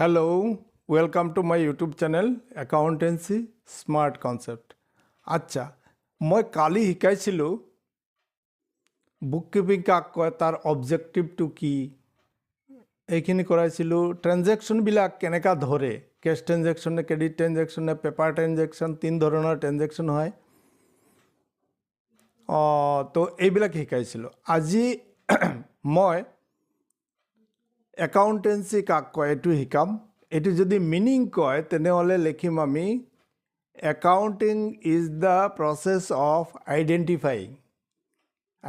Hello, welcome to my YouTube channel Accountancy Smart Concept. আচ্ছা মই কালি শিকাইছিলোঁ বুক কিপিং কাক কয় তাৰ অবজেক্টিভটো কি এইখিনি কৰাইছিলোঁ ট্ৰেনজেকশ্যনবিলাক কেনেকুৱা ধৰে কেছ ট্ৰেনজেকশ্যন নে ক্ৰেডিট ট্ৰেনজেকশ্যন নে পেপাৰ ট্ৰেনজেকশ্যন তিনি ধৰণৰ ট্ৰেনজেকশ্যন হয় তো এইবিলাক শিকাইছিলোঁ আজি মই একাউণ্টেঞ্চি কাক কয় এইটো শিকাম এইটো যদি মিনিং কয় তেনেহ'লে লিখিম আমি accounting is the process of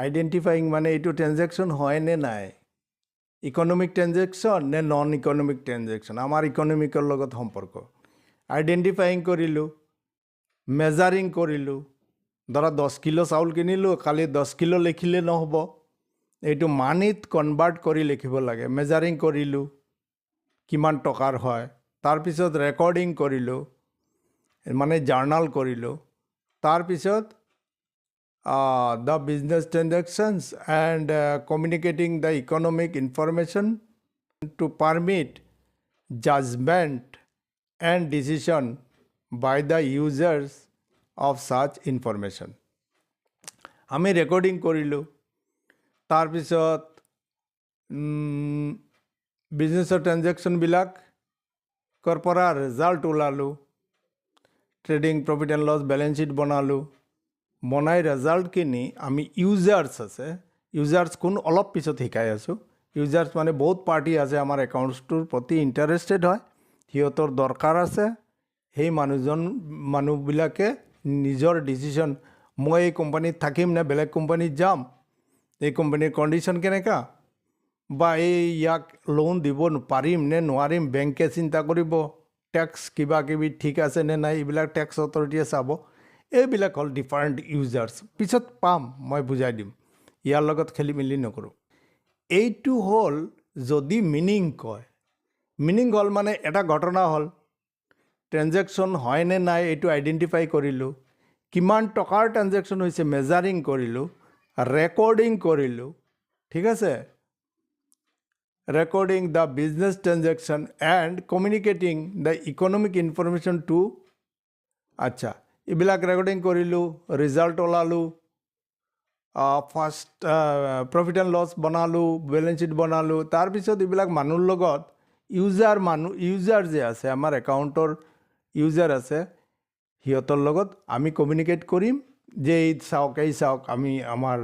identifying মানে এইটো ট্ৰেনজেকশ্যন হয় নে নাই ইকনমিক ট্ৰেনজেকশ্যন নে নন ইকনমিক ট্ৰেনজেকশ্যন আমাৰ ইকনমিকৰ লগত সম্পৰ্ক আইডেণ্টিফাইং কৰিলোঁ মেজাৰিং কৰিলোঁ ধৰা 10 কিলো চাউল কিনিলোঁ খালি 10 কিলো লিখিলে নহ'ব এইটো মানিত কনভাৰ্ট কৰি লিখিব লাগে মেজাৰিং কৰিলোঁ কিমান টকাৰ হয় তাৰপিছত ৰেকৰ্ডিং কৰিলোঁ মানে জাৰ্নাল কৰিলোঁ তাৰপিছত the business transactions and communicating the economic information to permit judgment and decision by the users of such information. আমি রেকর্ডিং কৰিলোঁ তাৰপিছত বিজনেছৰ ট্ৰেনজেকশ্যনবিলাকৰ পৰা ৰিজাল্ট ওলালোঁ trading profit and loss balance sheet বনালোঁ বনাই ৰেজাল্টখিনি আমি ইউজাৰ্ছ আছে ইউজাৰ্ছ কোন অলপ পিছত শিকাই আছোঁ ইউজাৰ্ছ মানে বহুত পাৰ্টি আছে আমাৰ একাউণ্টছটোৰ প্ৰতি ইণ্টাৰেষ্টেড হয় সিহঁতৰ দৰকাৰ আছে সেই মানুহবিলাকে নিজৰ ডিচিশ্যন মই এই কোম্পানীত থাকিম নে বেলেগ কোম্পানীত যাম এই কোম্পানীৰ কণ্ডিশ্যন কেনেকুৱা বা ইয়াক লোন দিব পাৰিম নে নোৱাৰিম বেংকে চিন্তা কৰিব টেক্স কিবা কিবি ঠিক আছে নে নাই এইবিলাক টেক্স অথৰিটিয়ে চাব এইবিলাক হ'ল ডিফাৰেণ্ট ইউজাৰ্ছ পিছত পাম মই বুজাই দিম ইয়াৰ লগত খেলি মেলি নকৰোঁ এইটো হ'ল যদি মিনিং কয় মিনিং হ'ল মানে এটা ঘটনা হ'ল ট্ৰেনজেকশ্যন হয় নে নাই এইটো আইডেণ্টিফাই কৰিলোঁ কিমান টকাৰ ট্ৰেনজেকশ্যন হৈছে মেজাৰিং কৰিলোঁ ৰেকৰ্ডিং কৰিলোঁ ঠিক আছে recording the business transaction and communicating the economic information to আচ্ছা এইবিলাক ৰেকৰ্ডিং কৰিলোঁ ৰিজাল্ট ওলালোঁ ফাৰ্ষ্ট প্ৰফিট এণ্ড লছ বনালোঁ বেলেঞ্চ শ্বীট বনালোঁ তাৰপিছত এইবিলাক মানুহৰ লগত ইউজাৰ যে আছে আমাৰ একাউণ্টৰ ইউজাৰ আছে সিহঁতৰ লগত আমি কমিউনিকেট কৰিম যে এই চাওক আমি আমাৰ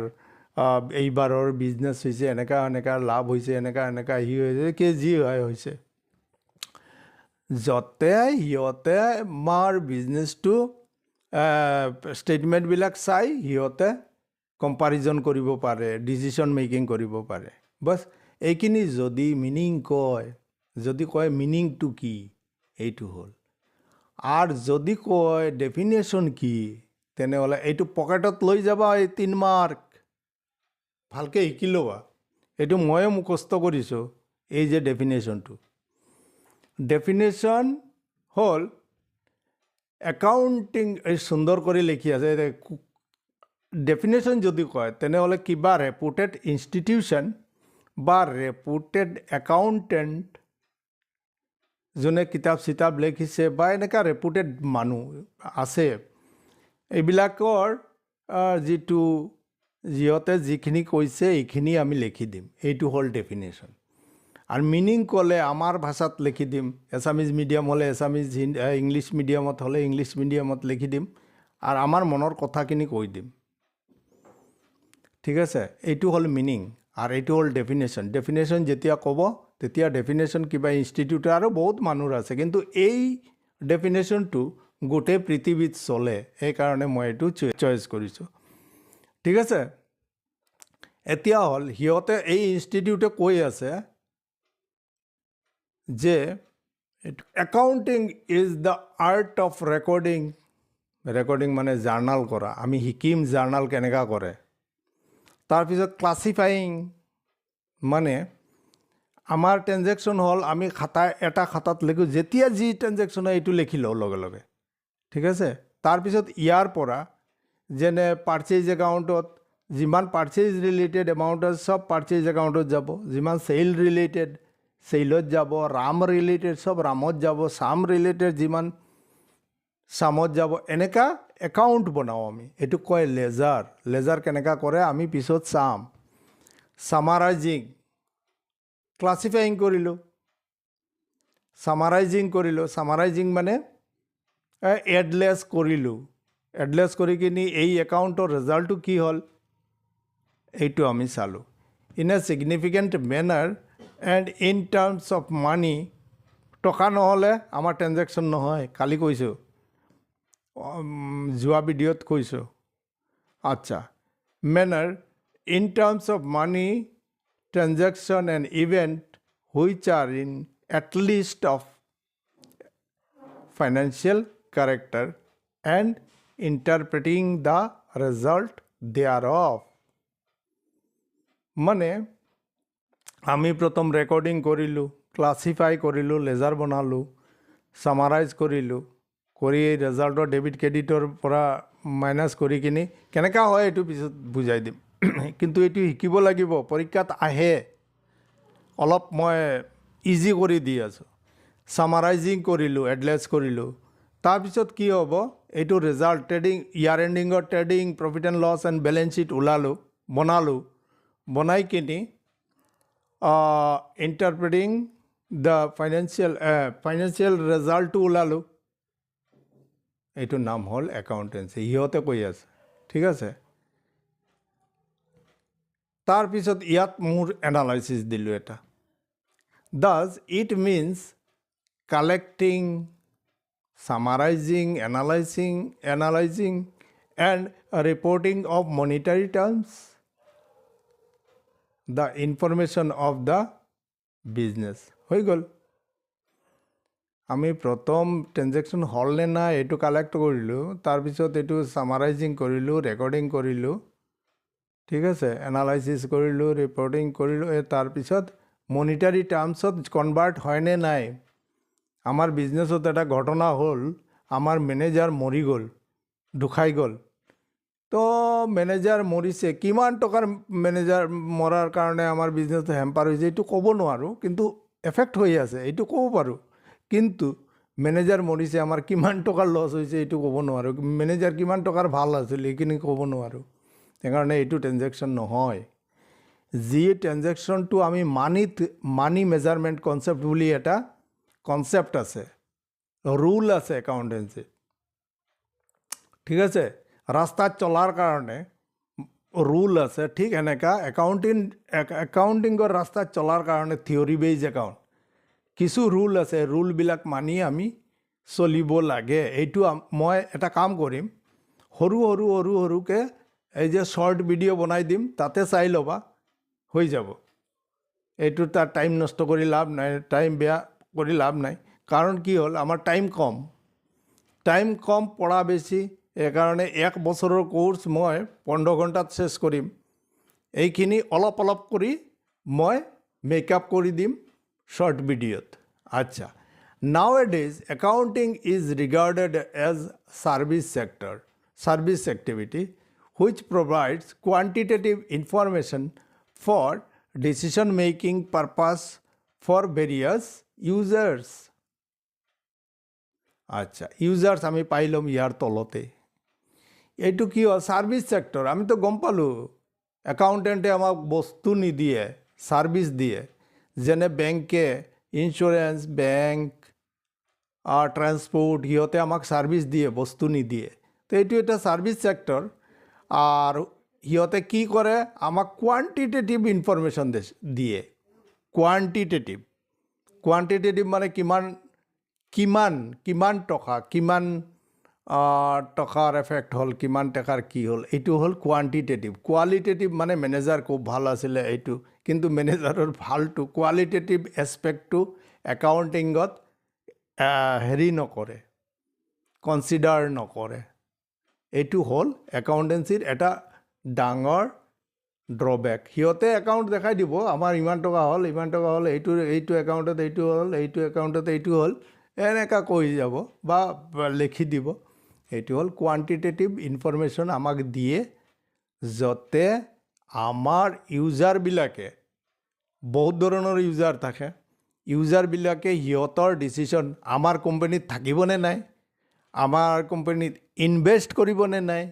এইবাৰৰ বিজনেছ হৈছে এনেকুৱা লাভ হৈছে এনেকুৱা হৈছে যি হৈছে যতে সিহঁতে আমাৰ বিজনেছটো ষ্টেটমেণ্টবিলাক চাই সিহঁতে কম্পাৰিজন কৰিব পাৰে ডিচিশ্যন মেকিং কৰিব পাৰে বাছ এইখিনি যদি মিনিং কয় যদি কয় মিনিংটো কি এইটো হ'ল আৰু যদি কয় ডেফিনেশ্যন কি তেনেহ'লে এইটো পকেটত লৈ যাবা এই 3 মাৰ্ক ভালকৈ শিকি ল'বা এইটো ময়ে মুখস্থ কৰিছোঁ এই যে ডেফিনেশ্যন হ'ল একাউণ্টিং এই সুন্দৰ কৰি লিখি আছে ডেফিনেশ্যন যদি কয় তেনেহ'লে কিবা ৰেপুটেড ইনষ্টিটিউশ্যন বা ৰেপুটেড একাউণ্টেণ্ট যোনে কিতাপ চিতাপ লিখিছে বা এনেকুৱা ৰেপুটেড মানুহ আছে এইবিলাকৰ সিহঁতে যিখিনি কৈছে এইখিনি আমি লিখি দিম এইটো হ'ল ডেফিনেশ্যন আৰু মিনিং ক'লে আমাৰ ভাষাত লিখি দিম এছামিজ মিডিয়াম হ'লে এছামিজ ইংলিছ মিডিয়ামত হ'লে ইংলিছ মিডিয়ামত লিখি দিম আৰু আমাৰ মনৰ কথাখিনি কৈ দিম ঠিক আছে এইটো হ'ল মিনিং আৰু এইটো হ'ল ডেফিনেশ্যন যেতিয়া ক'ব তেতিয়া ডেফিনেশ্যন কিবা ইনষ্টিটিউট আৰু বহুত মানুহৰ আছে কিন্তু এই ডেফিনেশ্যনটো গোটেই পৃথিৱীত চলে সেইকাৰণে মই এইটো চইচ কৰিছোঁ ঠিক আছে এতিয়া হ'ল সিহঁতে এই ইনষ্টিটিউটে কৈ আছে যে accounting is the art of recording মানে জাৰ্নাল কৰা আমি শিকিম জাৰ্নাল কেনেকুৱা কৰে তাৰপিছত ক্লাছিফাইং মানে আমাৰ ট্ৰেনজেকশ্যন হ'ল আমি এটা খাতাত লিখোঁ যেতিয়া যি ট্ৰেনজেকশ্যন হয় এইটো লিখি লওঁ লগে লগে ঠিক আছে তাৰপিছত ইয়াৰ পৰা যেনে পাৰ্চেজ একাউণ্টত যিমান পাৰ্চেজ ৰিলেটেড এমাউণ্ট আছে চব পাৰ্চেজ একাউণ্টত যাব যিমান চেল ৰিলেটেড চেইলত যাব, ৰাম ৰিলেটেড চব ৰামত যাব, চাম ৰিলেটেড যিমান চামত যাব, এনেকা একাউণ্ট বনাওঁ আমি। এইটো কয় লেজাৰ। লেজাৰ কেনেকা কৰে আমি পিছত চাম। ছামাৰাইজিং, ক্লাছিফাইং কৰিলোঁ, ছামাৰাইজিং মানে এডলেছ কৰিলোঁ। এডলেছ কৰি কিনি এই একাউণ্টৰ ৰিজাল্টটো কি হ'ল এইটো আমি চালোঁ। In a significant manner and in terms of money, টকা নহ'লে আমাৰ ট্ৰেনজেকশ্যন নহয়। কালি কৈছোঁ, যোৱা ভিডিঅ'ত কৈছোঁ। আচ্ছা, manner in terms of money transaction and event which are in at list of financial character and interpreting the result thereof. মানে আমি প্ৰথম ৰেকৰ্ডিং কৰিলোঁ, ক্লাছিফাই কৰিলোঁ, লেজাৰ বনালোঁ, ছামাৰাইজ কৰিলোঁ, কৰি এই ৰেজাল্টৰ ডেবিট ক্ৰেডিটৰ পৰা মাইনাছ কৰি কিনি কেনেকুৱা হয় এইটো পিছত বুজাই দিম। কিন্তু এইটো শিকিব লাগিব, পৰীক্ষাত আহে। অলপ মই ইজি কৰি দি আছোঁ। ছামাৰাইজিং কৰিলোঁ, এডলেছ কৰিলোঁ, তাৰপিছত কি হ'ব এইটো ৰিজাল্ট ট্ৰেডিং, ইয়াৰ এণ্ডিঙৰ trading profit and loss and balance sheet বনালোঁ, বনাই কিনি ইণ্টাৰপ্ৰেটিং দ্য ফাইনেন্সিয়েল ৰিজাল্টটো ওলালোঁ। এইটো নাম হ'ল একাউণ্টেঞ্চি। সিহঁতে কৈ আছে, ঠিক আছে। তাৰপিছত ইয়াত মোৰ এনালাইচিছ দিলোঁ এটা। Thus, it means collecting, summarizing, analyzing and reporting of monetary terms, the information of the business. হৈ গ'ল। আমি প্ৰথম ট্ৰেনজেকশ্যন হ'ল নে নাই এইটো কালেক্ট কৰিলোঁ, তাৰপিছত এইটো ছামাৰাইজিং কৰিলোঁ, ৰেকৰ্ডিং কৰিলোঁ, ঠিক আছে, এনালাইচিছ কৰিলোঁ, ৰিপৰ্টিং কৰিলোঁ, তাৰপিছত মনিটাৰী টাৰ্মছত কনভাৰ্ট হয়নে নাই। আমাৰ বিজনেছত এটা ঘটনা হ'ল, আমাৰ মেনেজাৰ মৰি গ'ল, ঢুকাই গ'ল। তো মেনেজাৰ মৰিছে, কিমান টকাৰ মেনেজাৰ মৰাৰ কাৰণে আমাৰ বিজনেছটো হেম্পাৰ হৈছে এইটো ক'ব নোৱাৰোঁ, কিন্তু এফেক্ট হৈ আছে এইটো ক'ব পাৰোঁ। কিন্তু মেনেজাৰ মৰিছে, আমাৰ কিমান টকাৰ লছ হৈছে এইটো ক'ব নোৱাৰোঁ। মেনেজাৰ কিমান টকাৰ ভাল আছিল এইখিনি ক'ব নোৱাৰোঁ। সেইকাৰণে এইটো ট্ৰেনজেকশ্যন নহয়। যি ট্ৰেনজেকশ্যনটো আমি মানি মেজাৰমেণ্ট কনচেপ্ট বুলি এটা কনচেপ্ট আছে, ৰুল আছে একাউণ্টেঞ্চিত, ঠিক আছে। ৰাস্তাত চলাৰ কাৰণে ৰুল আছে, ঠিক এনেকুৱা একাউণ্টিঙৰ ৰাস্তাত চলাৰ কাৰণে থিয়ৰী বেজ একাউণ্ট কিছু ৰুল আছে, ৰুলবিলাক মানি আমি চলিব লাগে। এইটো মই এটা কাম কৰিম, সৰুকৈ এই যে শ্বৰ্ট ভিডিঅ' বনাই দিম, তাতে চাই ল'বা, হৈ যাব। এইটো তাৰ টাইম নষ্ট কৰি লাভ নাই, টাইম বেয়া কৰি লাভ নাই। কাৰণ কি হ'ল, আমাৰ টাইম কম, পঢ়া বেছি। সেইকাৰণে 1 বছৰৰ কোৰ্চ মই 15 ঘণ্টাত চেছ কৰিম। এইখিনি অলপ কৰি মই মেকআপ কৰি দিম শ্বৰ্ট ভিডিঅ'ত। আচ্ছা, nowadays accounting is regarded as service activity which provides quantitative information for decision making purpose for various users. আচ্ছা, ইউজাৰ্ছ আমি পাই ল'ম ইয়াৰ তলতে। এইটো কি হয়, ছাৰ্ভিচ ছেক্টৰ। আমিতো গম পালোঁ একাউণ্টেণ্টে আমাক বস্তু নিদিয়ে, ছাৰ্ভিচ দিয়ে। যেনে বেংকে, ইঞ্চুৰেঞ্চ, বেংক, ট্ৰান্সপৰ্ট, সিহঁতে আমাক ছাৰ্ভিচ দিয়ে, বস্তু নিদিয়ে। তো এইটো এটা ছাৰ্ভিচ ছেক্টৰ। আৰু সিহঁতে কি কৰে, আমাক কোৱান্টিটেটিভ ইনফৰমেশ্যন দিয়ে। কোৱান্টিটেটিভ মানে কিমান টকাৰ এফেক্ট হ'ল, কিমান টকাৰ কি হ'ল, এইটো হ'ল কোৱান্টিটেটিভ। কোৱালিটেটিভ মানে মেনেজাৰ খুব ভাল আছিলে এইটো, কিন্তু মেনেজাৰৰ ভালটো কোৱালিটেটিভ এছপেক্টটো একাউণ্টিঙত নকৰে, কনচিডাৰ নকৰে। এইটো হ'ল একাউণ্টেঞ্চিৰ এটা ডাঙৰ ড্ৰবেক। সিহঁতে একাউণ্ট দেখাই দিব, আমাৰ ইমান টকা হ'ল, এইটো একাউণ্টত এইটো হ'ল, এইটো একাউণ্টত এইটো হ'ল, এনেকুৱা কৈ যাব বা লিখি দিব। এইটো হ'ল কোৱান্টিটেটিভ ইনফৰমেশ্যন আমাক দিয়ে, যাতে আমাৰ ইউজাৰবিলাকে, বহুত ধৰণৰ ইউজাৰ থাকে, ইউজাৰবিলাকে সিহঁতৰ ডিচিশ্যন আমাৰ কোম্পানীত থাকিবনে নাই, আমাৰ কোম্পানীত ইনভেষ্ট কৰিবনে নাই,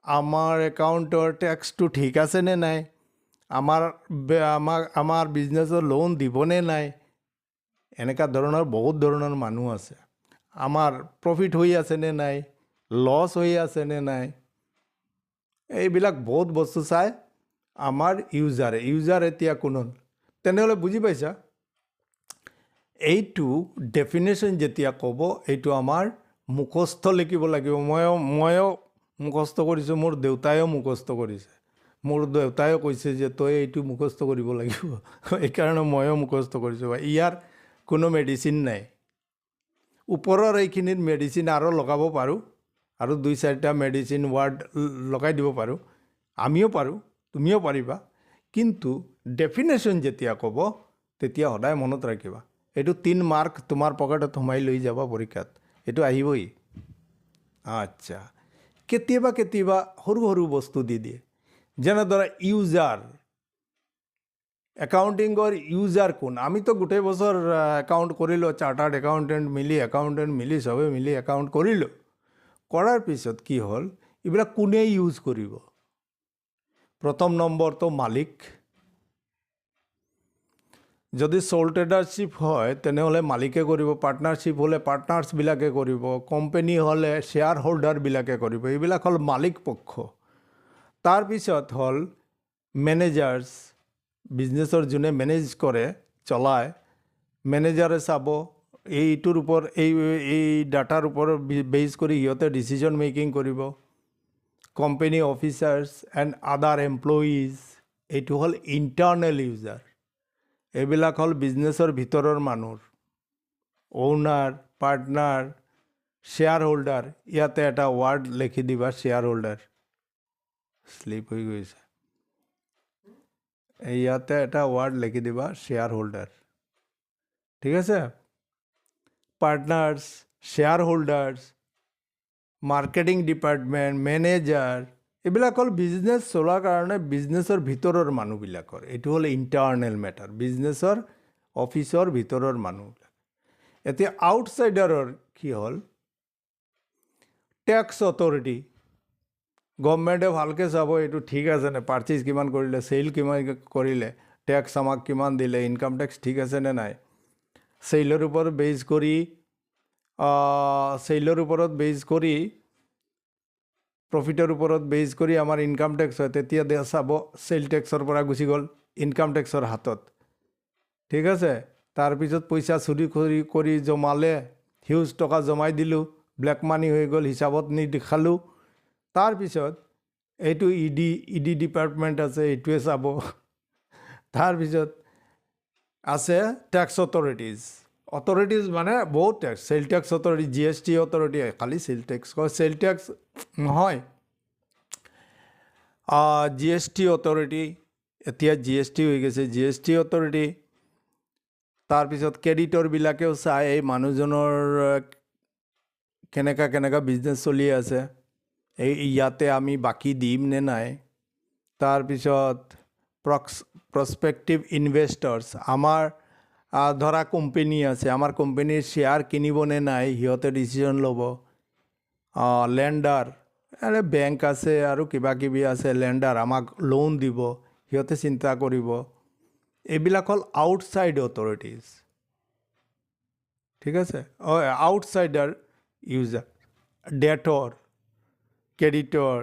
আমাৰ একাউণ্টৰ টেক্সটো ঠিক আছেনে নাই, আমাৰ বিজনেছৰ লোন দিবনে নাই, এনেকুৱা ধৰণৰ বহুত ধৰণৰ মানুহ আছে। আমাৰ প্ৰফিট হৈ আছেনে নাই, লছ হৈ আছেনে নাই, এইবিলাক বহুত বস্তু চাই আমাৰ ইউজাৰ এতিয়া কোনো। তেনেহ'লে বুজি পাইছা, এইটো ডেফিনেশ্যন যেতিয়া ক'ব এইটো আমাৰ মুখস্থ লিখিব লাগিব। ময়ো মুখস্থ কৰিছোঁ, মোৰ দেউতায়েও মুখস্থ কৰিছে। মোৰ দেউতায়েও কৈছে যে তই এইটো মুখস্থ কৰিব লাগিব, সেইকাৰণে ময়ো মুখস্থ কৰিছোঁ। ইয়াৰ কোনো মেডিচিন নাই। ওপৰৰ এইখিনিত মেডিচিন আৰু লগাব পাৰোঁ, আৰু 2-4টা মেডিচিন ৱাৰ্ড লগাই দিব পাৰোঁ, আমিও পাৰোঁ, তুমিও পাৰিবা। কিন্তু ডেফিনেশ্যন যেতিয়া ক'ব তেতিয়া সদায় মনত ৰাখিবা, এইটো 3 মাৰ্ক তোমাৰ পকেটত সোমাই লৈ যাবা পৰীক্ষাত, এইটো আহিবই। আচ্ছা, কেতিয়াবা সৰু সৰু বস্তু দি দিয়ে, যেনে ধৰা ইউজাৰ, একাউণ্টিঙৰ ইউজাৰ কোন? আমিতো গোটেই বছৰ একাউণ্ট কৰিলোঁ, চাৰ্টাৰ্ড একাউণ্টেণ্ট মিলি চবেই মিলি একাউণ্ট কৰিলোঁ। কৰাৰ পিছত কি হ'ল, এইবিলাক কোনে ইউজ কৰিব? প্ৰথম নম্বৰটো মালিক। যদি চ'ল ট্ৰেডাৰশ্বিপ হয় তেনেহ'লে মালিকে কৰিব, পাৰ্টনাৰশ্বিপ হ'লে পাৰ্টনাৰ্ছবিলাকে কৰিব, কোম্পানী হ'লে শ্বেয়াৰ হোল্ডাৰবিলাকে কৰিব। এইবিলাক হ'ল মালিক পক্ষ। তাৰপিছত হ'ল মেনেজাৰ্ছ, বিজনেছৰ যোনে মেনেজ কৰে, চলায়, মেনেজাৰে চাব এইটোৰ ওপৰত এই ডাটাৰ ওপৰত বেছ কৰি সিহঁতে ডিচিশ্যন মেকিং কৰিব। Company officers and other employees, এইটো হ'ল ইণ্টাৰনেল ইউজাৰ। এইবিলাক হ'ল বিজনেছৰ ভিতৰৰ মানুহ, অ'নাৰ, পাৰ্টনাৰ, শ্বেয়াৰ হোল্ডাৰ। ইয়াতে এটা ৱাৰ্ড লিখি দিবা, শ্বেয়াৰ হোল্ডাৰ। শ্লিপ হৈ গৈছে, ইয়াতে এটা ৱাৰ্ড লিখি দিবা, শ্বেয়াৰ হোল্ডাৰ। ঠিক আছে, partners, share holders, marketing department, manager, এইবিলাক হ'ল বিজনেছ চলাৰ কাৰণে বিজনেছৰ ভিতৰৰ মানুহবিলাকৰ। এইটো হ'ল ইণ্টাৰনেল মেটাৰ, বিজনেছৰ অফিচৰ ভিতৰৰ মানুহবিলাক। এতিয়া আউটছাইডাৰৰ কি হ'ল, টেক্স অথৰিটি। গভৰ্ণমেণ্টে ভালকৈ চাব এইটো ঠিক আছেনে, পাৰ্চেজ কিমান কৰিলে, চেল কিমান কৰিলে, টেক্স আমাক কিমান দিলে, ইনকাম টেক্স ঠিক আছেনে নাই। চেলৰ ওপৰত বেছ কৰি প্ৰফিটৰ ওপৰত বেছ কৰি আমাৰ ইনকাম টেক্স হয়, তেতিয়া চাব চেল টেক্সৰ পৰা গুচি গ'ল ইনকাম টেক্সৰ হাতত। ঠিক আছে, তাৰপিছত পইচা চুৰি কৰি জমালে, হিউজ টকা জমাই দিলোঁ, ব্লেক মানি হৈ গ'ল, হিচাপত নিদেখালোঁ। তাৰপিছত এইটো ইডি ডিপাৰ্টমেণ্ট আছে, এইটোৱে চাব। তাৰপিছত আছে টেক্স অথৰিটিজ মানে বহুত tax, sale tax authority, GST authority, খালি চেল টেক্স কয়, চেল টেক্স নহয়, GST অথৰিটি, এতিয়া GST হৈ গৈছে, GST অথৰিটি। তাৰপিছত ক্ৰেডিটৰবিলাকেও চায় এই মানুহজনৰ কেনেকুৱা বিজনেছ চলি আছে, ইয়াতে আমি বাকী দিম নে নাই। তাৰপিছত প্ৰস্পেক্টিভ ইনভেষ্টৰ্ছ, আমাৰ ধৰা কোম্পানী আছে, আমাৰ কোম্পানীৰ শ্বেয়াৰ কিনিব নে নাই সিহঁতে ডিচিশ্যন ল'ব। লেণ্ডাৰ, বেংক আছে আৰু কিবাকিবি আছে, লেণ্ডাৰ আমাক লোন দিব, সিহঁতে চিন্তা কৰিব। এইবিলাক হ'ল আউটছাইড অথৰিটিজ। ঠিক আছে, আউটছাইডাৰ ইউজাৰ, ডেটৰ, ক্ৰেডিটৰ,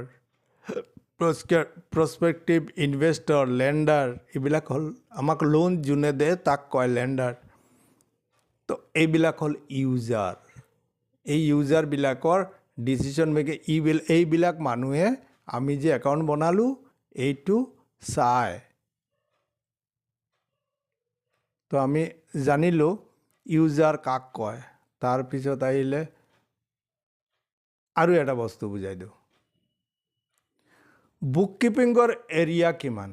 প্ৰস্পেক্টিভ ইনভেষ্টৰ, লেণ্ডাৰ, এইবিলাক হ'ল আমাক লোন যোনে দে তাক কয় লেণ্ডাৰ। তো এইবিলাক হ'ল ইউজাৰ। এই ইউজাৰবিলাকৰ ডিচিশ্যন মেকিং, এইবিলাক মানুহে আমি যে একাউণ্ট বনালোঁ এইটো চায়। তো আমি জানিলোঁ ইউজাৰ কাক কয়। তাৰপিছত আহিলে আৰু এটা বস্তু বুজাই দিওঁ, বুক কিপিঙৰ এৰিয়া কিমান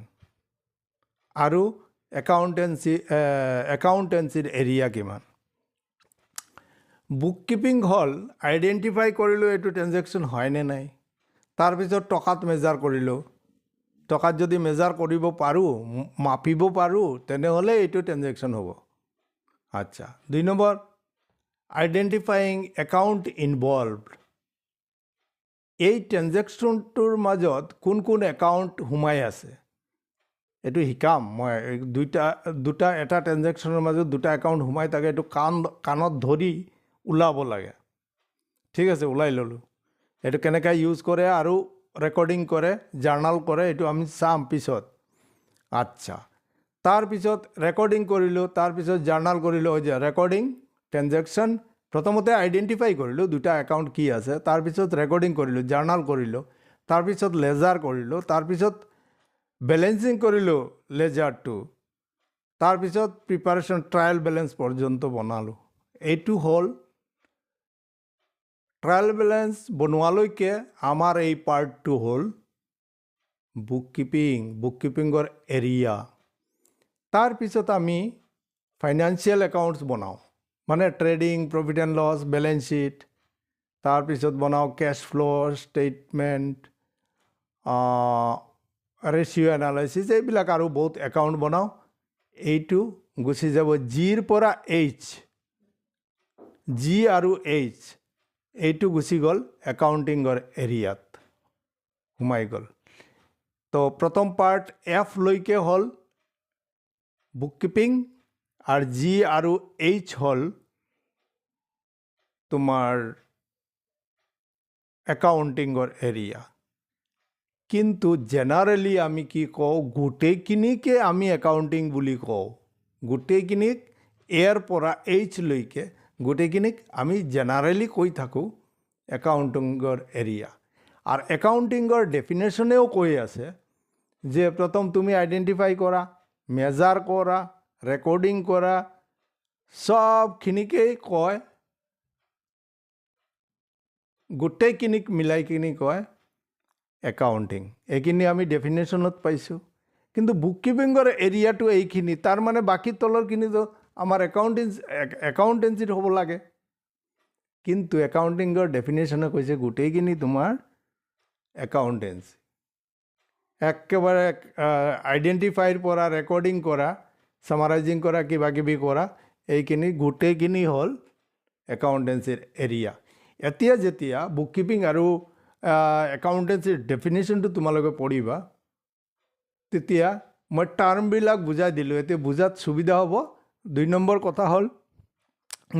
আৰু একাউণ্টেঞ্চিৰ এৰিয়া কিমান। বুক কিপিং হ'ল আইডেণ্টিফাই কৰিলোঁ এইটো ট্ৰেঞ্জেকশ্যন হয়নে নাই, তাৰপিছত টকাত মেজাৰ কৰিলোঁ, টকাত যদি মেজাৰ কৰিব পাৰোঁ, মাপিব পাৰোঁ, তেনেহ'লে এইটো ট্ৰেঞ্জেকশ্যন হ'ব। আচ্ছা 2 নম্বৰ আইডেণ্টিফাইং একাউণ্ট ইনভলভড এই ট্ৰেনজেকশ্যনটোৰ মাজত কোন কোন একাউণ্ট সোমাই আছে এইটো শিকাম মই দুটা এটা ট্ৰেনজেকশ্যনৰ মাজত দুটা একাউণ্ট সোমাই থাকে এইটো কাণত ধৰি ওলাব লাগে ঠিক আছে ওলাই ল'লোঁ এইটো কেনেকৈ ইউজ কৰে আৰু ৰেকৰ্ডিং কৰে জাৰ্নাল কৰে এইটো আমি চাম পিছত আচ্ছা তাৰপিছত ৰেকৰ্ডিং কৰিলোঁ তাৰপিছত জাৰ্নাল কৰিলোঁ হৈ যায় ৰেকৰ্ডিং ট্ৰেনজেকশ্যন প্ৰথমতে আইডেণ্টিফাই কৰিলোঁ দুটা একাউণ্ট কি আছে তাৰপিছত ৰেকৰ্ডিং কৰিলোঁ জাৰ্নাল কৰিলোঁ তাৰপিছত লেজাৰ কৰিলোঁ তাৰপিছত বেলেঞ্চিং কৰিলোঁ লেজাৰটো তাৰপিছত প্ৰিপাৰেশ্যন ট্ৰায়েল বেলেঞ্চ পৰ্যন্ত বনালোঁ এইটো হ'ল ট্ৰায়েল বেলেঞ্চ বনোৱালৈকে আমাৰ এই পাৰ্টটো হ'ল বুক কিপিঙৰ এৰিয়া তাৰপিছত আমি ফাইনেন্সিয়েল একাউণ্টছ বনাওঁ মানে trading profit and loss balance sheet তাৰপিছত বনাওঁ কেছ ফ্ল' ষ্টেটমেণ্ট ৰেচিঅ' এনালাইচিছ এইবিলাক আৰু বহুত একাউণ্ট বনাওঁ এইটো গুচি যাব জিৰ পৰা এইচ জি আৰু এইচ এইটো গুচি গ'ল একাউণ্টিঙৰ এৰিয়াত সোমাই গ'ল তো প্ৰথম পাৰ্ট এফ লৈকে হ'ল বুক কিপিং আৰু জি আৰু এইচ হ'ল তোমাৰ একাউণ্টিঙৰ এৰিয়া কিন্তু জেনাৰেলি আমি কি কওঁ গোটেইখিনিকে আমি একাউণ্টিং বুলি কওঁ গোটেইখিনিক এৰ পৰা এইচ লৈকে গোটেইখিনিক আমি জেনাৰেলি কৈ থাকোঁ একাউণ্টিঙৰ এৰিয়া আৰু একাউণ্টিঙৰ ডেফিনেশ্যনেও কৈ আছে যে প্ৰথম তুমি আইডেণ্টিফাই কৰা মেজাৰ কৰা ৰেকৰ্ডিং কৰা চবখিনিকেই কয় গোটেইখিনিক মিলাই কিনি কয় একাউণ্টিং এইখিনি আমি ডেফিনেশ্যনত পাইছোঁ কিন্তু বুক কিপিঙৰ এৰিয়াটো এইখিনি তাৰমানে বাকী তলৰখিনিতো আমাৰ একাউণ্টেঞ্চিত হ'ব লাগে কিন্তু একাউণ্টিঙৰ ডেফিনেশ্যনে কৈছে গোটেইখিনি তোমাৰ একাউণ্টেঞ্চি একেবাৰে আইডেণ্টিফাইৰ পৰা ৰেকৰ্ডিং কৰা ছামাৰাইজিং কৰা কিবা কিবি কৰা এইখিনি গোটেইখিনি হ'ল একাউণ্টেঞ্চিৰ এৰিয়া এতিয়া যেতিয়া বুক কিপিং আৰু একাউণ্টেঞ্চিৰ ডেফিনেশ্যনটো তোমালোকে পঢ়িবা তেতিয়া মই টাৰ্মবিলাক বুজাই দিলোঁ এতিয়া বুজাত সুবিধা হ'ব 2 নম্বৰ কথা হ'ল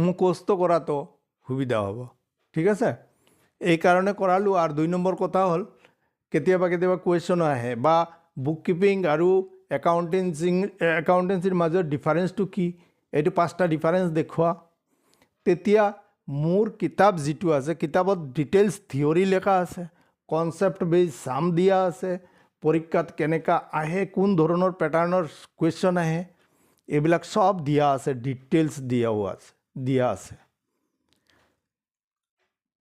মুখস্থ কৰাটো সুবিধা হ'ব ঠিক আছে এইকাৰণে কৰালোঁ আৰু 2 নম্বৰ কথা হ'ল কেতিয়াবা কুৱেশ্যন আহে বা বুক কিপিং আৰু একাউণ্টেঞ্চিৰ মাজত ডিফাৰেঞ্চটো কি এইটো 5টা ডিফাৰেঞ্চ দেখুওৱা তেতিয়া মোৰ কিতাপ যিটো আছে কিতাপত ডিটেইলছ থিয়ৰী লেখা আছে কনচেপ্ট বেজ চাম দিয়া আছে পৰীক্ষাত কেনেকুৱা আহে কোন ধৰণৰ পেটাৰ্ণৰ কুৱেশ্যন আহে এইবিলাক সব দিয়া আছে ডিটেইলছ দিয়া আছে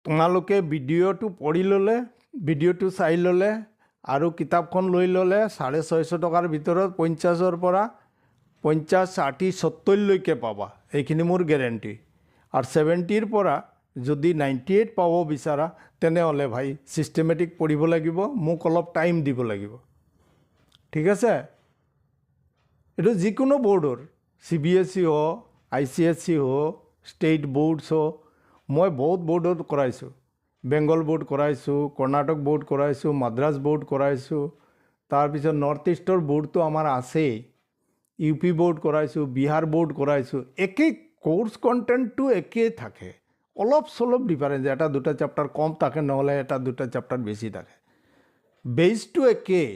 তোমালোকে ভিডিঅ'টো পঢ়ি ল'লে ভিডিঅ'টো চাই ল'লে আৰু কিতাপখন লৈ ল'লে 650 টকাৰ ভিতৰত 50ৰ পৰা 50 60 70লৈকে পাবা এইখিনি মোৰ গেৰেণ্টি আৰু 70ৰ পৰা যদি 98 পাব বিচাৰা তেনেহ'লে ভাই ছিষ্টেমেটিক পঢ়িব লাগিব মোক অলপ টাইম দিব লাগিব ঠিক আছে এইটো যিকোনো বৰ্ডৰ CBSE হওক ICSE হওক ষ্টেট বৰ্ডছ হওক মই বহুত বৰ্ডত কৰাইছোঁ বেংগল বৰ্ড কৰাইছোঁ কৰ্ণাটক বৰ্ড কৰাইছোঁ মাদ্ৰাছ বৰ্ড কৰাইছোঁ তাৰপিছত নৰ্থ ইষ্টৰ বৰ্ডটো আমাৰ আছেই UP বৰ্ড কৰাইছোঁ বিহাৰ বৰ্ড কৰাইছোঁ একেই কোৰ্ছ কণ্টেণ্টটো একেই থাকে অলপ চলপ ডিফাৰেঞ্চ এটা দুটা চেপ্টাৰ কম থাকে নহ'লে এটা দুটা চেপ্টাৰ বেছি থাকে বেছটো একেই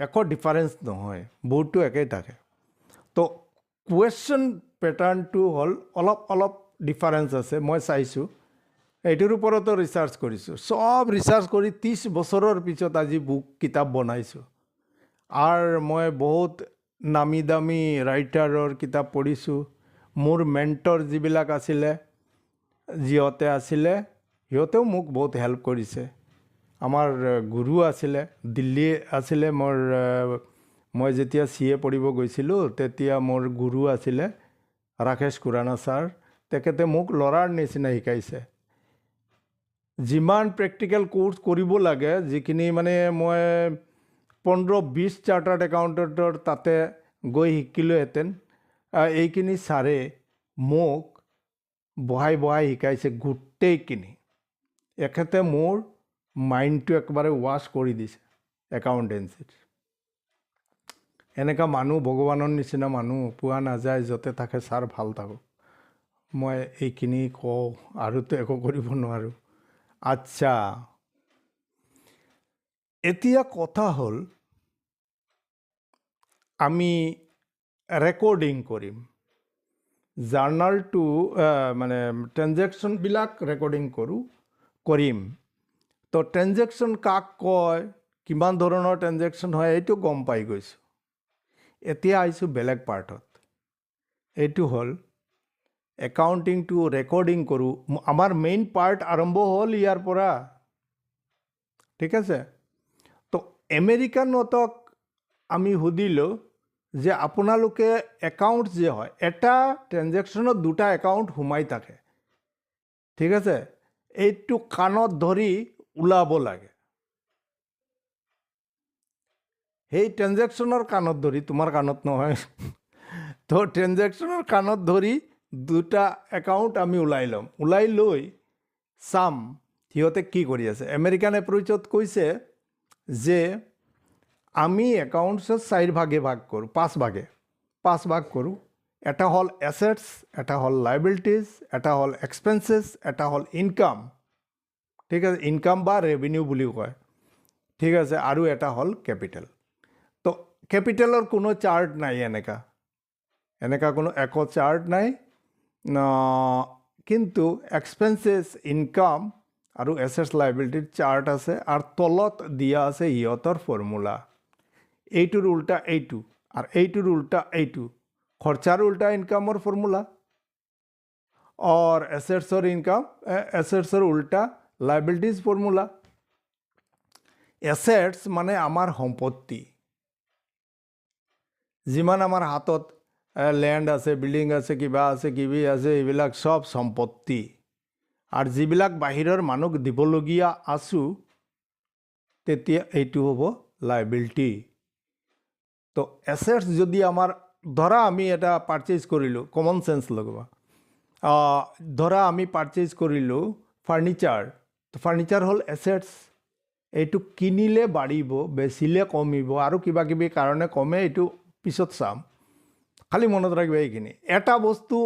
একো ডিফাৰেঞ্চ নহয় বৰ্ডটো একেই থাকে তো কুৱেশ্যন পেটাৰ্ণটো হ'ল অলপ ডিফাৰেঞ্চ আছে মই চাইছোঁ এইটোৰ ওপৰতো ৰিচাৰ্চ কৰিছোঁ সব ৰিচাৰ্চ কৰি 30 বছৰৰ পিছত আজি কিতাপ বনাইছোঁ আৰু মই বহুত নামী দামী ৰাইটাৰৰ কিতাপ পঢ়িছোঁ মোৰ মেণ্টৰ যিবিলাক আছিলে সিহঁতেও মোক বহুত হেল্প কৰিছে আমাৰ গুৰু আছিলে দিল্লী আছিলে মই যেতিয়া CA পঢ়িব গৈছিলোঁ তেতিয়া মোৰ গুৰু আছিলে ৰাকেশ খুৰানা ছাৰ তেখেতে মোক ল'ৰাৰ নিচিনা শিকাইছে যিমান প্ৰেক্টিকেল কোৰ্ছ কৰিব লাগে যিখিনি মানে মই 15-20 চাৰ্টাৰ্ড একাউণ্টেণ্টৰ তাতে গৈ শিকিলোহেঁতেন এইখিনি ছাৰে মোক বহাই বহাই শিকাইছে গোটেইখিনি। এখেতে মোৰ মাইণ্ডটো একেবাৰে ৱাছ কৰি দিছে একাউণ্টেঞ্চিৰ। এনেকুৱা মানুহ, ভগৱানৰ নিচিনা মানুহ পোৱা নাযায়। য'তে থাকে ছাৰ ভাল থাকক। মই এইখিনি কওঁ, আৰুতো একো কৰিব নোৱাৰোঁ। আচ্ছা, এতিয়া কথা হ'ল আমি ৰেকৰ্ডিং কৰিম। জাৰ্নালটো মানে ট্ৰেনজেকশ্যনবিলাক ৰেকৰ্ডিং কৰিম। তো ট্ৰেনজেকশ্যন কাক কয়, কিমান ধৰণৰ ট্ৰেনজেকশ্যন হয়, এইটো গম পাই গৈছোঁ। এতিয়া আহিছোঁ বেলেগ পাৰ্টত। এইটো হ'ল একাউণ্টিংটো ৰেকৰ্ডিং কৰোঁ। আমাৰ মেইন পাৰ্ট আৰম্ভ হ'ল ইয়াৰ পৰা, ঠিক আছে। তো আমেৰিকানতক আমি সুধিলোঁ যে আপোনালোকে একাউণ্ট যে হয়, এটা ট্ৰেনজেকশ্যনত দুটা একাউণ্ট সোমাই থাকে, ঠিক আছে। এইটো কাণত ধৰি ওলাব লাগে। সেই ট্ৰেনজেকশ্যনৰ কাণত ধৰি, তোমাৰ কাণত নহয়, তো ট্ৰেনজেকশ্যনৰ কাণত ধৰি দুটা একাউণ্ট আমি ওলাই ল'ম। ওলাই লৈ চাম সিহঁতে কি কৰি আছে। আমেৰিকান এপ্ৰ'চত কৈছে যে আমি একাউণ্টছত 4 ভাগে ভাগ কৰোঁ, 5 ভাগ কৰোঁ। এটা হ'ল এছেটছ, এটা হ'ল লাইবিলিটিজ, এটা হ'ল এক্সপেন্সেছ, এটা হ'ল ইনকাম, ঠিক আছে। ইনকাম বা ৰেভিনিউ বুলিও কয়, ঠিক আছে। আৰু এটা হ'ল কেপিটেল। তো কেপিটেলৰ কোনো চাৰ্ট নাই, এনেকা কোনো একো চাৰ্ট নাই। কিন্তু এক্সপেন্সেছ, ইনকাম আৰু এছেটছ লাইবিলিটিৰ চাৰ্ট আছে, আৰু তলত দিয়া আছে সিহঁতৰ ফৰ্মুলা। এইটোৰ উল্টা এইটো, আৰু এইটোৰ উল্টা এইটো। খৰচাৰ উল্টা ইনকামৰ ফৰ্মুলা, और এছেটছৰ উল্টা লাইবিলিটিজ ফৰ্মুলা। এছেটছ মানে আমাৰ সম্পত্তি, যিমান আমাৰ হাতত লেণ্ড আছে, বিল্ডিং আছে, কিবা আছে, কিবি আছে, এইবিলাক চব সম্পত্তি। আৰু যিবিলাক বাহিৰৰ মানুহক দিবলগীয়া আছোঁ, তেতিয়া এইটো হ'ব লাইবিলিটি। তো এছেটছ যদি আমাৰ, ধৰা আমি এটা পাৰ্চেজ কৰিলোঁ, কমন চেন্স লগোৱা, ধৰা আমি পাৰ্চেজ কৰিলোঁ ফাৰ্নিচাৰ। তো ফাৰ্নিচাৰ হ'ল এছেটছ। এইটো কিনিলে বাঢ়িব, বেচিলে কমিব, আৰু কিবা কিবি কাৰণে কমে, এইটো পিছত চাম। খালি মনত ৰাখিব এইখিনি। এটা বস্তু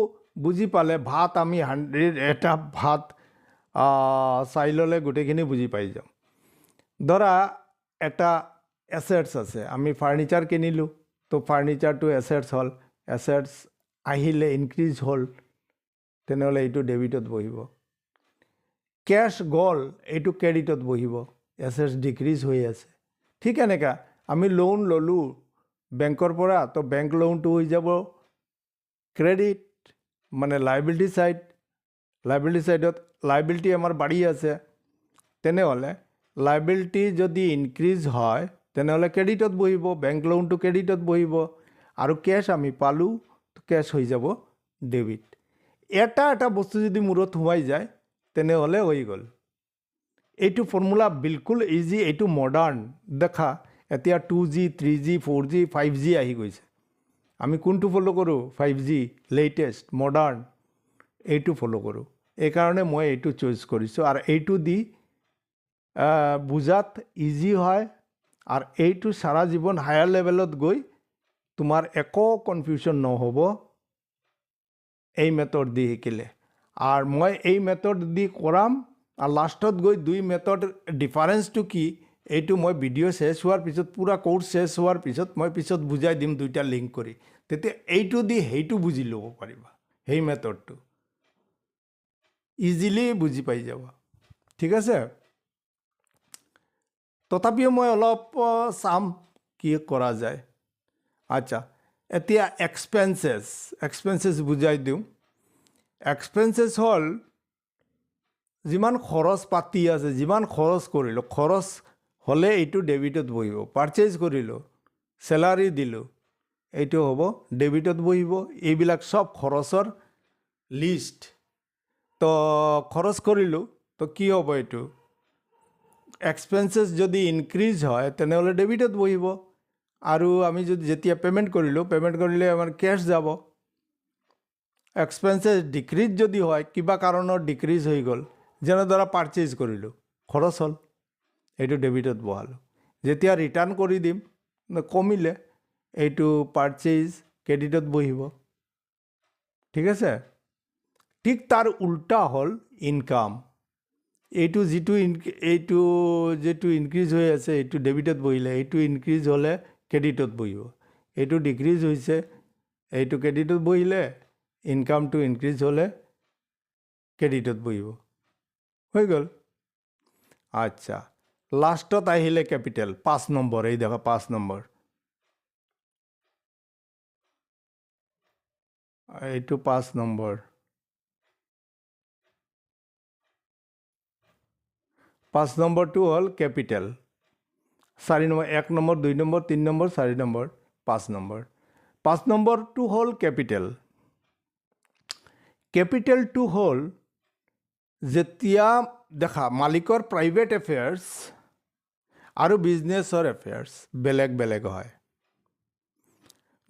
বুজি পালে, ভাত আমি 100 এটা ভাত চাই ল'লে গোটেইখিনি বুজি পাই যাম। ধৰা এটা এছেটছ আছে, আমি ফাৰ্নিচাৰ কিনিলোঁ, তো ফাৰ্নিচাৰটো এছেটছ হ'ল। এছেটছ আহিলে ইনক্ৰিজ হ'ল, তেনেহ'লে এইটো ডেবিটত বহিব। কেছ গ'ল, এইটো ক্ৰেডিটত বহিব। এছেটছ ডিক্ৰিজ হৈ আছে। ঠিক এনেকা আমি লোন ল'লোঁ বেংকৰ পৰা, তো বেংক লোনটো হৈ যাব ক্ৰেডিট, মানে লাইবিলিটি চাইড। লাইবিলিটি চাইডত লাইবিলিটি আমাৰ বাঢ়ি আছে, তেনেহ'লে লাইবিলিটি যদি ইনক্ৰিজ হয়, তেনেহ'লে ক্ৰেডিটত বহিব, বেংক লোনটো ক্ৰেডিটত বহিব। আৰু কেছ আমি পালোঁ, কেছ হৈ যাব ডেবিট। এটা বস্তু যদি মূৰত সোমাই যায়, তেনেহ'লে হৈ গ'ল। এইটো ফৰ্মুলা বিলকুল ইজি, এইটো মডাৰ্ণ। দেখা এতিয়া 2G, 3G, 4G, 5G আহি গৈছে। আমি কোনটো ফ'ল' কৰোঁ? 5G, লেটেষ্ট, মডাৰ্ণ, এইটো ফ'ল' কৰোঁ। এইকাৰণে মই এইটো চইচ কৰিছোঁ। আৰু এইটো দি বুজাত ইজি হয়, আৰু এইটো সাৰা জীৱন হায়াৰ লেভেলত গৈ তোমাৰ একো কনফিউশ্যন নহ'ব এই মেথড দি শিকিলে। আৰু মই এই মেথড দি কৰাম, আৰু লাষ্টত গৈ 2 মেথড ডিফাৰেঞ্চটো কি, এইটো মই ভিডিঅ' শেষ হোৱাৰ পিছত, পূৰা কোৰ্চ শেষ হোৱাৰ পিছত মই পিছত বুজাই দিম, 2টা লিংক কৰি। তেতিয়া এইটো দি সেইটো বুজি ল'ব পাৰিবা। সেই মেথডটো ইজিলি বুজি পাই যাবা, ঠিক আছে। তথাপিও মই অলপ চাম কি কৰা যায়। আচ্ছা, এতিয়া এক্সপেন্সেছ বুজাই দিওঁ। এক্সপেন্সেছ হ'ল যিমান খৰচ পাতি আছে, যিমান খৰচ কৰিলোঁ, খৰচ হ'লে এইটো ডেবিটত বহিব। পাৰ্চেজ কৰিলোঁ, চেলাৰী দিলোঁ, এইটো হ'ব ডেবিটত বহিব। এইবিলাক চব খৰচৰ লিষ্ট। তো খৰচ কৰিলোঁ, তো কি হ'ব এইটো? এক্সপেন্সেছ যদি ইনক্ৰিজ হয়, তেনেহ'লে ডেবিটত বহিব। আৰু আমি যদি যেতিয়া পে'মেণ্ট কৰিলোঁ, পে'মেণ্ট কৰিলে আমাৰ কেছ যাব। এক্সপেন্সেছ ডিক্ৰিজ যদি হয় কিবা কাৰণত ডিক্ৰিজ হৈ গ'ল যেনে ধৰা পাৰ্চেজ কৰিলোঁ খৰচ হ'ল এইটো ডেবিটত বহালোঁ যেতিয়া ৰিটাৰ্ণ কৰি দিম কমিলে এইটো পাৰ্চেজ ক্ৰেডিটত বহিব ঠিক আছে ঠিক তাৰ উল্টা হ'ল ইনকাম এইটো যিটো ইনক্ৰিজ হৈ আছে এইটো ডেবিটত বহিলে এইটো ইনক্ৰিজ হ'লে ক্ৰেডিটত বহিব এইটো ডিক্ৰিজ হৈছে এইটো ক্ৰেডিটত বহিলে ইনকামটো ইনক্ৰিজ হ'লে ক্ৰেডিটত বহিব হৈ গ'ল আচ্ছা লাষ্টত আহিলে কেপিটেল 5 নম্বৰ এই দেখা 5 নম্বৰ এইটো 5 নম্বৰ 5 নম্বৰটো হ'ল capital 4 number 1 number 2 number 3 number 4 number 5 number 5 নম্বৰটো হ'ল কেপিটেল কেপিটেলটো হ'ল যেতিয়া দেখা মালিকৰ প্ৰাইভেট এফেয়াৰ্ছ আৰু বিজনেছৰ এফেয়াৰ্ছ বেলেগ বেলেগ হয়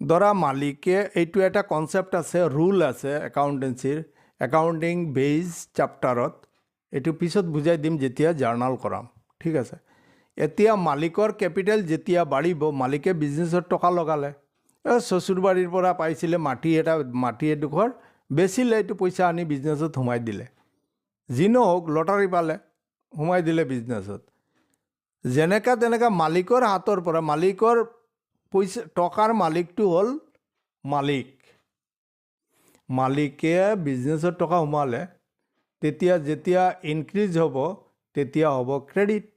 ধৰা মালিকে এইটো এটা কনচেপ্ট আছে ৰুল আছে একাউণ্টেঞ্চিৰ একাউণ্টিং বেজ চেপ্টাৰত এইটো পিছত বুজাই দিম যেতিয়া জাৰ্নাল কৰাম ঠিক আছে এতিয়া মালিকৰ কেপিটেল যেতিয়া বাঢ়িব মালিকে বিজনেছত টকা লগালে শ্বশুৰবাৰীৰ পৰা পাইছিলে মাটি এডোখৰ বেচিলে এইটো পইচা আনি বিজনেছত সোমাই দিলে যি নহওক লটাৰী পালে সোমাই দিলে বিজনেছত যেনেকা তেনেকা মালিকৰ হাতৰ পৰা মালিকৰ পইচা টকাৰ মালিকটো হ'ল মালিকে বিজনেছত টকা সোমালে যেতিয়া ইনক্ৰিজ হ'ব তেতিয়া হ'ব ক্ৰেডিট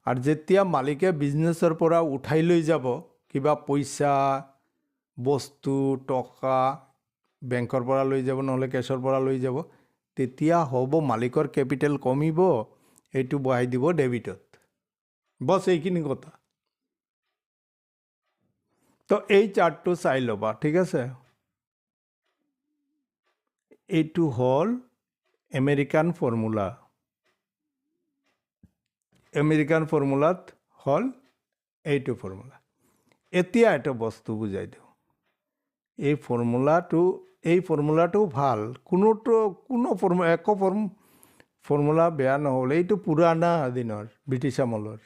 আৰু যেতিয়া মালিকে বিজনেছৰ পৰা উঠাই লৈ যাব কিবা পইচা বস্তু টকা বেংকৰ পৰা লৈ যাব নহ'লে কেছৰ পৰা লৈ যাব তেতিয়া হ'ব মালিকৰ কেপিটেল কমিব এইটো বহাই দিব ডেবিটত বছ এইখিনি কথা তো এই চাৰ্টটো চাই ল'বা ঠিক আছে এইটো হ'ল আমেৰিকান ফৰ্মুলাত হ'ল এইটো ফৰ্মুলা এতিয়া এটা বস্তু বুজাই দিওঁ এই ফৰ্মুলাটো ভাল একো ফৰ্মুলা বেয়া নহ'ল এইটো পুৰাণা দিনৰ ব্ৰিটিছ আমলৰ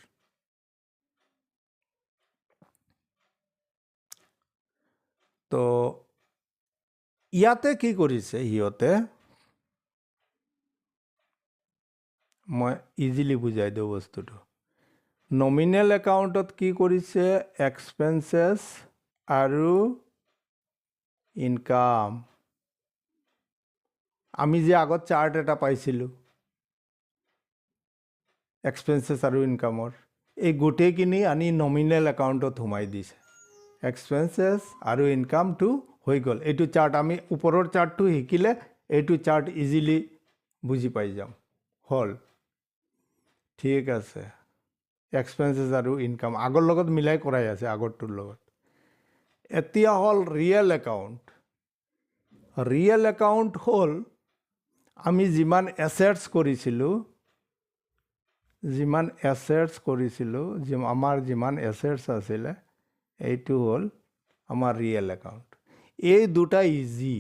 তো ইয়াতে কি কৰিছে সিহঁতে মই ইজিলি বুজাই দিওঁ বস্তুটো নমিনেল একাউণ্টত কি কৰিছে এক্সপেন্সেছ আৰু ইনকাম আমি যে আগত চাৰ্ট এটা পাইছিলোঁ এক্সপেন্সেছ আৰু ইনকামৰ এই গোটেইখিনি আনি নমিনেল একাউণ্টত সোমাই দিছে এক্সপেন্সেছ আৰু ইনকামটো হৈ গ'ল এইটো চাৰ্ট আমি ওপৰৰ চাৰ্টটো শিকিলে এইটো চাৰ্ট ইজিলি বুজি পাই যাম হ'ল ঠিক আছে এক্সপেন্সেছ আৰু ইনকাম আগৰ লগত মিলাই কৰাই আছে আগৰটোৰ লগত এতিয়া হ'ল ৰিয়েল একাউণ্ট হ'ল আমি যিমান এছেটছ কৰিছিলোঁ আমাৰ যিমান এছেটছ আছিলে এইটো হ'ল আমাৰ ৰিয়েল একাউণ্ট এই দুটা ইজি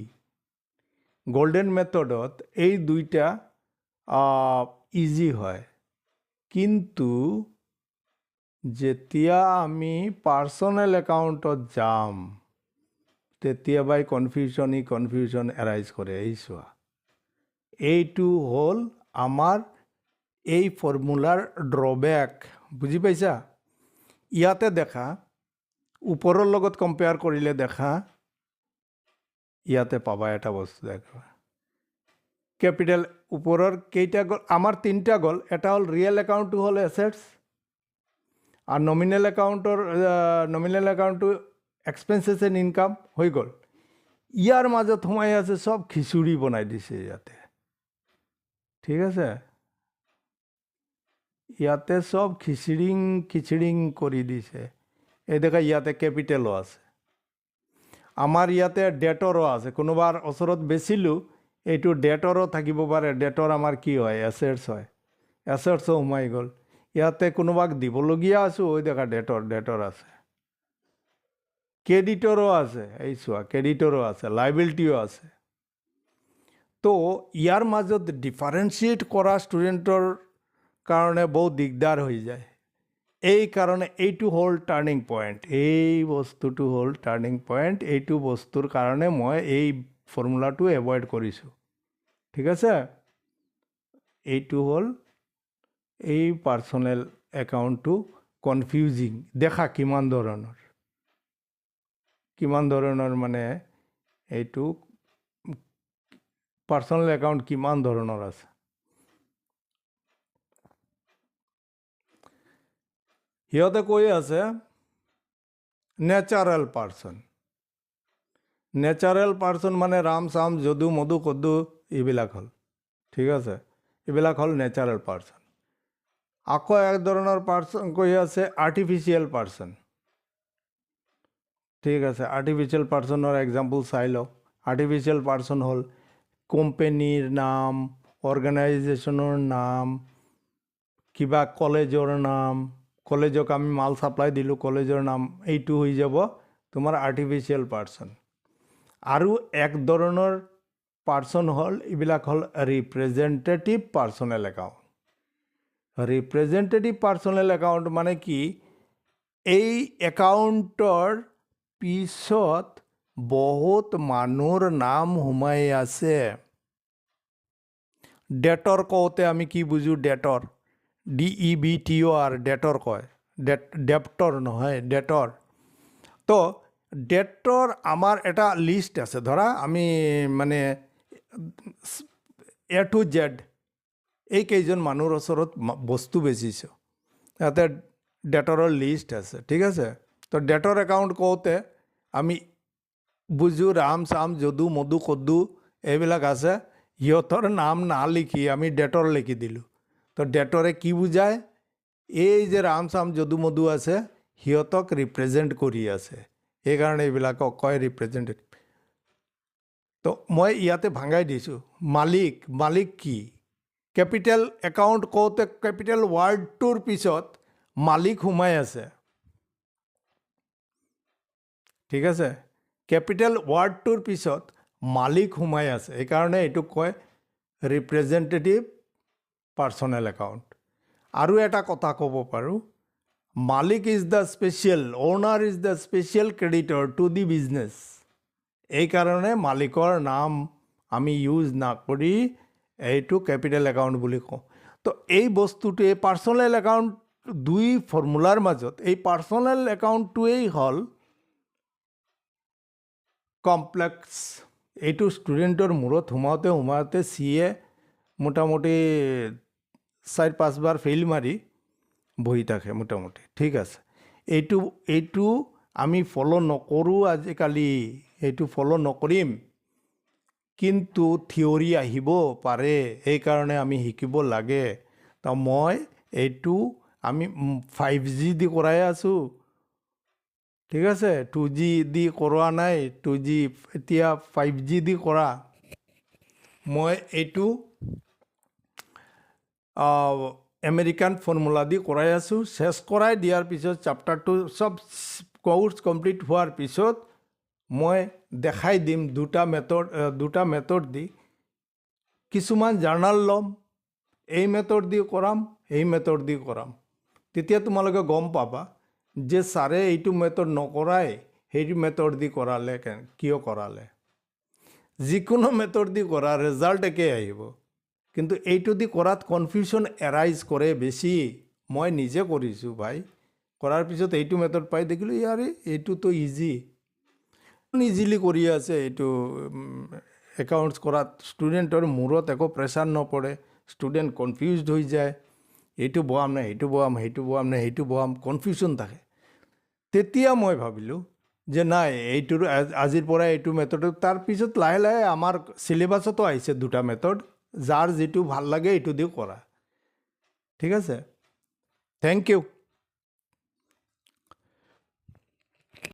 গোল্ডেন মেথডত এই দুইটা ইজি হয় কিন্তু যেতিয়া আমি পাৰ্চনেল একাউণ্টত যাম তেতিয়াবাই কনফিউজন এৰাইজ কৰে এই চোৱা এইটো হ'ল আমাৰ এই ফৰ্মুলাৰ ড্ৰবেক বুজি পাইছা ইয়াতে দেখা ওপৰৰ লগত কম্পেয়াৰ কৰিলে দেখা ইয়াতে পাবা এটা বস্তু দেখা কেপিটেল ওপৰৰ কেইটা গ'ল আমাৰ 3টা গ'ল এটা হ'ল ৰিয়েল একাউণ্টটো হ'ল এছেটছ আৰু নমিনেল একাউণ্টটো এক্সপেন্সেছ এণ্ড ইনকাম হৈ গ'ল ইয়াৰ মাজত সোমাই আছে চব খিচুৰি বনাই দিছে ইয়াতে ঠিক আছে ইয়াতে চব খিচিৰিং কৰি দিছে এই দেখা ইয়াতে কেপিটেলো আছে আমাৰ ইয়াতে ডেটৰো আছে কোনোবাৰ ওচৰত বেচিলোঁ এইটো ডেটৰো থাকিব পাৰে ডেটৰ আমাৰ কি হয় এছেটছো সোমাই গ'ল ইয়াতে কোনোবাক দিবলগীয়া আছোঁ ওই দেখা ডেটৰ আছে ক্ৰেডিটৰো আছে এই চোৱা ক্ৰেডিটৰো আছে লাইবিলিটিও আছে তো ইয়াৰ মাজত ডিফাৰেঞ্চিয়েট কৰা ষ্টুডেণ্টৰ কাৰণে বহুত দিগদাৰ হৈ যায়। এই কাৰণে এইটো হ'ল টাৰ্ণিং পইণ্ট, এই বস্তুটো হ'ল টাৰ্ণিং পইণ্ট। এইটো বস্তুৰ কাৰণে মই এই ফৰ্মুলাটো এভইড কৰিছোঁ। ঠিক আছে, এইটো হ'ল এই পাৰ্চনেল একাউণ্টটো কনফিউজিং দেখা কিমান ধৰণৰ মানে এইটো পাৰ্চনেল একাউণ্ট কিমান ধৰণৰ আছে। সিহঁতে কৈ আছে নেচাৰেল পাৰ্চন। নেচাৰেল পাৰ্চন মানে ৰাম চাম যদু মধু কদু এইবিলাক হ'ল। ঠিক আছে, এইবিলাক হ'ল নেচাৰেল পাৰ্চন। আকৌ এক ধৰণৰ পাৰ্চন কৈ আছে আৰ্টিফিচিয়েল পাৰ্চন। ঠিক আছে, আৰ্টিফিচিয়েল পাৰ্চনৰ এক্সাম্পল চাই লওক। আৰ্টিফিচিয়েল পাৰ্চন হ'ল কোম্পেনীৰ নাম, অৰ্গেনাইজেশ্যনৰ নাম, কিবা কলেজৰ নাম, কলেজক আমি মাল ছাপ্লাই দিলোঁ, কলেজৰ নাম, এইটো হৈ যাব তোমাৰ আৰ্টিফিচিয়েল পাৰ্চন। আৰু এক ধৰণৰ পাৰ্চন হ'ল এইবিলাক হ'ল representative personal account. Representative personal account মানে কি, এই একাউণ্টৰ পিছত বহুত মানুহৰ নাম সোমাই আছে। ডেটৰ কওঁতে আমি কি বুজোঁ? ডেটৰ, DEBTOR, ডেটৰ কয়, ডেপ্টৰ নহয়, ডেটৰ। তো ডেটৰ আমাৰ এটা লিষ্ট আছে। ধৰা আমি মানে A to Z এই কেইজন মানুহৰ ওচৰত বস্তু বেচিছোঁ, ইয়াতে ডেটৰৰ লিষ্ট আছে। ঠিক আছে, তো ডেটৰ একাউণ্ট কওঁতে আমি বুজোঁ ৰাম চাম যদু মধু কদু এইবিলাক আছে, সিহঁতৰ নাম নালিখি আমি ডেটৰ লিখি দিলোঁ। তো ডেটৰে কি বুজায়? এই যে ৰাম চাম যদু মধু আছে সিহঁতক ৰিপ্ৰেজেণ্ট কৰি আছে, সেইকাৰণে এইবিলাকক কয় ৰিপ্ৰেজেণ্টেটিভ। তো মই ইয়াতে ভাঙাই দিছোঁ। মালিক, মালিক কি? কেপিটেল একাউণ্ট কওঁতে কেপিটেল ৱাৰ্ডটোৰ পিছত মালিক সোমাই আছে। ঠিক আছে, কেপিটেল ৱাৰ্ডটোৰ পিছত মালিক সোমাই আছে, সেইকাৰণে এইটোক কয় ৰিপ্ৰেজেণ্টেটিভ পাৰ্চনেল একাউণ্ট। আৰু এটা কথা ক'ব পাৰোঁ, মালিক is the special, owner is the special ক্ৰেডিটৰ টু দি বিজনেছ। এইকাৰণে মালিকৰ নাম আমি ইউজ নকৰি এইটো কেপিটেল একাউণ্ট বুলি কওঁ। তো এই বস্তুটোৱে পাৰ্চনেল একাউণ্ট, দুই ফৰ্মুলাৰ মাজত এই পাৰ্চনেল একাউণ্টটোৱেই হ'ল কমপ্লেক্স। এইটো ষ্টুডেণ্টৰ মূৰত সোমাওঁতে চিয়ে মোটামুটি 4-5 বাৰ ফেইল মাৰি বহি থাকে মোটামুটি। ঠিক আছে, এইটো আমি ফ'ল' নকৰোঁ আজিকালি, এইটো ফ'ল' নকৰিম, কিন্তু থিয়ৰী আহিব পাৰে, সেইকাৰণে আমি শিকিব লাগে। তো মই এইটো আমি 5G দি কৰাই আছোঁ। ঠিক আছে, 2G দি কৰোৱা নাই, 2G এতিয়া 5G দি কৰা। মই এইটো আমেৰিকান ফৰ্মুলা দি কৰাই আছোঁ। চেছ কৰাই দিয়াৰ পিছত চেপ্টাৰটো চব কোৰ্চ কমপ্লিট হোৱাৰ পিছত মই দেখাই দিম দুটা মেথড দি। কিছুমান জাৰ্নেল ল'ম, এই মেথড দি কৰাম, এই মেথড দি কৰাম। তেতিয়া তোমালোকে গম পাবা যে ছাৰে এইটো মেথড নকৰাই সেইটো মেথড দি কৰালে, কিয় কৰালে। যিকোনো মেথড দি কৰা ৰিজাল্ট একেই আহিব, কিন্তু এইটো দি কৰাত কনফিউশ্যন এৰাইজ কৰে বেছি। মই নিজে কৰিছোঁ ভাই, কৰাৰ পিছত এইটো মেথড পাই দেখিলোঁ ইয়াৰে এইটোতো ইজিলি কৰি আছে। এইটো একাউণ্টছ কৰাত ষ্টুডেণ্টৰ মূৰত একো প্ৰেছাৰ নপৰে, ষ্টুডেণ্ট কনফিউজড হৈ যায়, এইটো বহাম নে সেইটো বহাম, সেইটো বহাম নে সেইটো বহাম, কনফিউশ্যন থাকে। তেতিয়া মই ভাবিলোঁ যে নাই, এইটোৰ আজিৰ পৰা এইটো মেথড। তাৰপিছত লাহে লাহে আমাৰ চিলেবাছতো আহিছে দুটা মেথড, যাৰ যিটো ভাল লাগে এইটো দি কৰা। ঠিক আছে, থেংক ইউ।